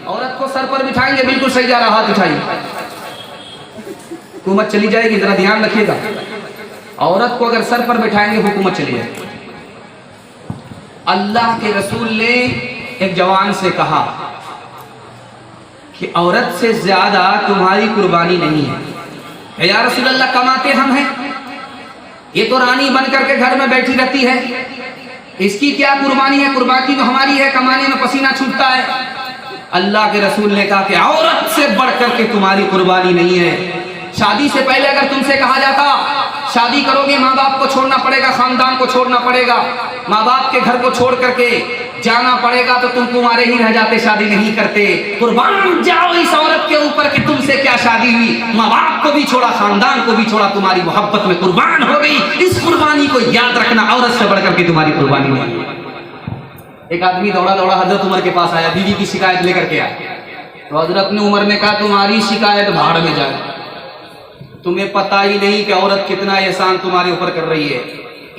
عورت کو سر پر بٹھائیں گے، بالکل صحیح جا رہا، ہاتھ اٹھائیے، حکومت چلی جائے گی، ذرا دھیان رکھیے گا۔ عورت کو اگر سر پر بٹھائیں گے حکومت چلی جائے گی۔ اللہ کے رسول نے ایک جوان سے کہا کہ عورت سے زیادہ تمہاری قربانی نہیں ہے۔ یا رسول اللہ کماتے ہم ہیں، یہ تو رانی بن کر کے گھر میں بیٹھی رہتی ہے، اس کی کیا قربانی ہے؟ قربانی تو ہماری ہے، کمانے میں پسینہ چھوٹتا ہے۔ اللہ کے رسول نے کہا کہ عورت سے بڑھ کر کے تمہاری قربانی نہیں ہے۔ شادی سے پہلے اگر تم سے کہا جاتا شادی کرو گے ماں باپ کو چھوڑنا پڑے گا، خاندان کو چھوڑنا پڑے گا، ماں باپ کے گھر کو چھوڑ کر کے جانا پڑے گا، تو تم تمہارے ہی رہ جاتے، شادی نہیں کرتے۔ قربان جاؤ اس عورت کے اوپر کہ تم سے کیا شادی ہوئی، ماں باپ کو بھی چھوڑا، خاندان کو بھی چھوڑا، تمہاری محبت میں قربان ہو گئی۔ اس قربانی کو یاد رکھنا، عورت سے بڑھ کر کے تمہاری قربانی نہیں ہے۔ ایک آدمی دوڑا دوڑا حضرت عمر کے پاس آیا، بیوی کی شکایت لے کر کے آیا، تو حضرت عمر نے کہا تمہاری شکایت بھاڑ میں جائے، تمہیں پتہ ہی نہیں کہ عورت کتنا احسان تمہارے اوپر کر رہی ہے۔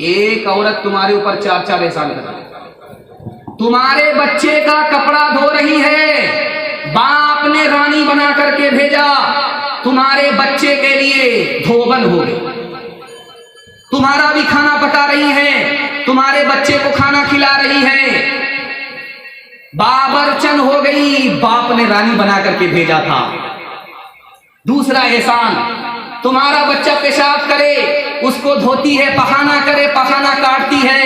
ایک عورت تمہارے اوپر 4 احسان کر رہی ہے، تمہارے بچے کا کپڑا دھو رہی ہے، باپ نے رانی بنا کر کے بھیجا، تمہارے بچے کے لیے دھوبن ہو گئی، تمہارا بھی کھانا پکا رہی ہے، تمہارے بچے کو کھانا کھلا رہی ہے، بابرچن ہو گئی، باپ نے رانی بنا کر کے بھیجا تھا۔ دوسرا احسان، تمہارا بچہ پیشاب کرے اس کو دھوتی ہے، پخانہ کرے پخانہ کاٹتی ہے،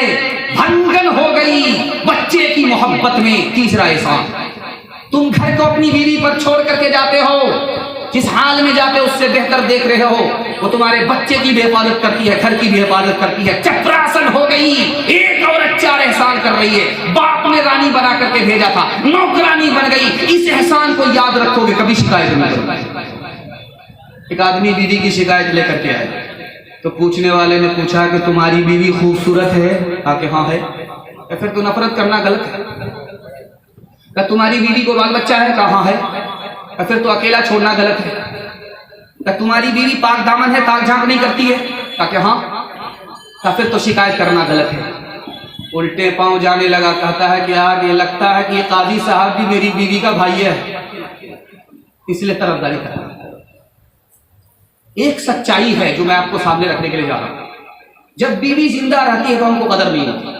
بھنگن ہو گئی بچے کی محبت میں۔ تیسرا احسان، تم گھر کو اپنی بیوی پر چھوڑ کر کے جاتے ہو، جس حال میں جاتے اس سے بہتر دیکھ رہے ہو، وہ تمہارے بچے کی بھی حفاظت کرتی ہے، گھر کی بھی حفاظت کرتی ہے۔ چپراسن ہو گئی، ایک عورت 4 احسان کر رہی ہے، باپ نے رانی بنا کر کے بھیجا تھا، نوکرانی بن گئی۔ اس احسان کو یاد رکھو گے، کبھی شکایت نہیں کرو۔ ایک آدمی بیوی کی شکایت لے کر کے آئے، تو پوچھنے والے نے پوچھا کہ تمہاری بیوی خوبصورت ہے؟ کہا کہ ہاں ہے۔ پھر تو نفرت کرنا غلط ہے۔ کہ تمہاری بیوی کو بال بچہ ہے؟ کہا ہاں ہے۔ پھر تو اکیلا چھوڑنا غلط ہے۔ کہ تمہاری بیوی پاک دامن ہے، تاک جھانک نہیں کرتی ہے؟ کہا کہ ہاں۔ پھر تو شکایت کرنا غلط ہے۔ الٹے پاؤں جانے لگا، کہتا ہے کہ یار یہ لگتا ہے کہ یہ قاضی صاحب بھی میری بیوی کا بھائی ہے، اس لیے طرفداری کرتا ہے۔ ایک سچائی ہے جو میں آپ کو سامنے رکھنے کے لیے جا رہا ہوں، جب بیوی زندہ رہتی ہے تو ہم کو قدر نہیں ہوتی،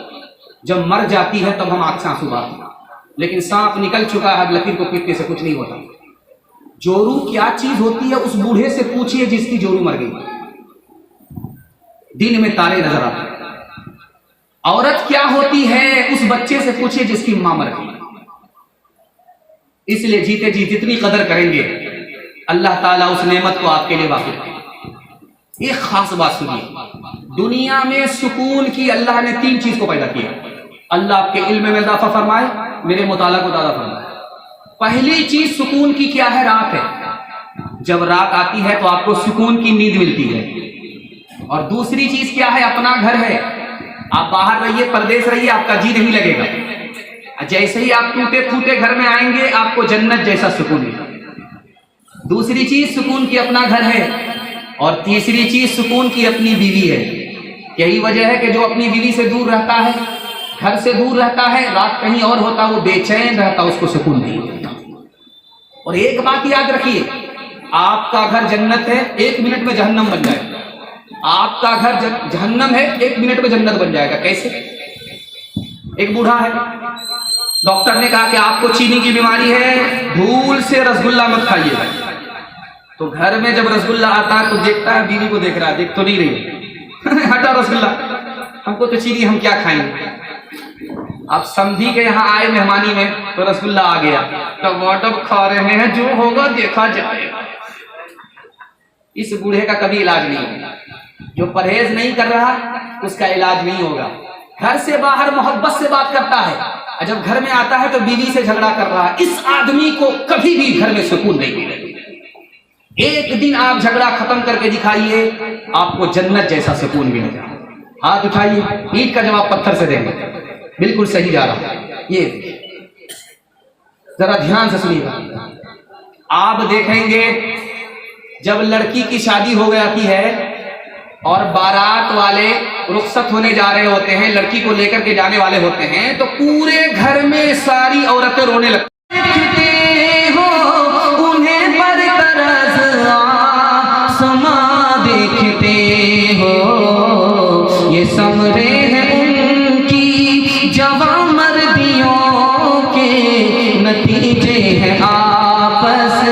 جب مر جاتی ہے تب ہم آنکھ سے آنسو بہاتے ہیں۔ لیکن سانپ نکل چکا ہے، لکیر کو پیٹنے سے کچھ نہیں ہوتا۔ جورو کیا چیز ہوتی ہے اس بوڑھے سے پوچھئے جس کی جورو مر گئی، دن میں تارے نظر آتے ہیں۔ عورت کیا ہوتی ہے اس بچے سے پوچھئے جس کی ماں مر گئی۔ اس لیے جیتے جی جتنی قدر کریں گے اللہ تعالیٰ اس نعمت کو آپ کے لیے واقع کرے۔ ایک خاص بات سنیے، دنیا میں سکون کی اللہ نے 3 چیز کو پیدا کیا۔ اللہ آپ کے علم میں اضافہ فرمائے، میرے مطالعہ کو زیادہ فرمائے۔ پہلی چیز سکون کی کیا ہے؟ رات ہے۔ جب رات آتی ہے تو آپ کو سکون کی نیند ملتی ہے۔ اور دوسری چیز کیا ہے؟ اپنا گھر ہے۔ آپ باہر رہیے، پردیس رہیے، آپ کا جی نہیں لگے گا۔ جیسے ہی آپ ٹوٹے پھوٹے گھر میں آئیں گے آپ کو جنت جیسا سکون ملے گا۔ دوسری چیز سکون کی اپنا گھر ہے، اور تیسری چیز سکون کی اپنی بیوی ہے۔ یہی وجہ ہے کہ جو اپنی بیوی سے دور رہتا ہے، گھر سے دور رہتا ہے، رات کہیں اور ہوتا وہ بے چین رہتا، اس کو سکون نہیں ملتا۔ اور ایک بات یاد رکھیے، آپ کا گھر جنت ہے، 1 منٹ میں جہنم بن جائے گا۔ آپ کا گھر جہنم ہے، 1 منٹ میں جنت بن جائے گا۔ کیسے؟ ایک بوڑھا ہے، ڈاکٹر نے کہا کہ آپ کو چینی کی بیماری ہے، بھول سے رسگلہ مت کھائیے گا۔ تو گھر میں جب رسگلہ آتا ہے تو دیکھتا ہے، بیوی کو دیکھ رہا ہے، دیکھ تو نہیں رہی، ہٹا رسگلہ، ہم کو تو چینی، ہم کیا کھائیں گے۔ اب سمجھی کہ یہاں آئے مہمانی میں تو رسگلہ آ گیا، ٹماٹر کھا رہے ہیں، جو ہوگا دیکھا جائے گا۔ اس بوڑھے کا کبھی علاج نہیں ہوگا، جو پرہیز نہیں کر رہا اس کا علاج نہیں ہوگا۔ گھر سے باہر محبت سے بات کرتا ہے، جب گھر میں آتا ہے تو بیوی سے جھگڑا کر رہا ہے، اس آدمی کو کبھی بھی گھر میں سکون نہیں ملے گا۔ ایک دن آپ جھگڑا ختم کر کے دکھائیے، آپ کو جنت جیسا سکون ملے گا۔ ہاتھ اٹھائیے، اینٹ کا جواب پتھر سے دیں گے، بالکل صحیح جا رہا ہے۔ یہ ذرا دھیان سے سنیے گا، آپ دیکھیں گے جب لڑکی کی شادی ہو جاتی ہے اور بارات والے رخصت ہونے جا رہے ہوتے ہیں، لڑکی کو لے کر کے جانے والے ہوتے ہیں، تو پورے گھر میں ساری عورتیں رونے لگتی ہیں۔ دیکھتے ہو انہیں برطرز آسماں دیکھتے ہو، یہ ثمرے ہیں ان کی جوان مردیوں کے، نتیجے ہیں آپس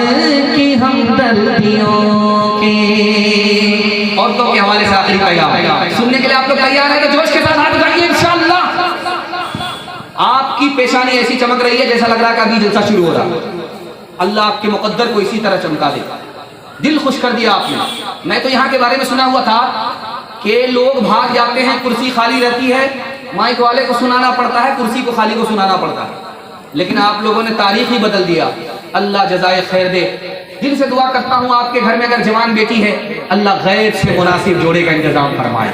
کی ہمدردیوں کے۔ عورتوں کے حوالے سے آخری پیغام سننے کے لیے آپ لوگ تیار ہیں تو جوش کے ساتھ ہاتھ اٹھائیے انشاءاللہ۔ آپ کی پیشانی ایسی چمک رہی ہے جیسا لگ رہا ہے کہ ابھی جلسہ شروع ہو رہا۔ اللہ آپ کے مقدر کو اسی طرح چمکا دے، دل خوش کر دیا آپ نے۔ میں تو یہاں کے بارے میں سنا ہوا تھا کہ لوگ بھاگ جاتے ہیں، کرسی خالی رہتی ہے، مائک والے کو سنانا پڑتا ہے، کرسی کو خالی کو سنانا پڑتا ہے، لیکن آپ لوگوں نے تاریخ ہی بدل دیا۔ اللہ جزائے خیر دے۔ دل سے دعا کرتا ہوں آپ کے گھر میں اگر جوان بیٹی ہے، اللہ غیر سے مناسب جوڑے کا انتظام فرمائے۔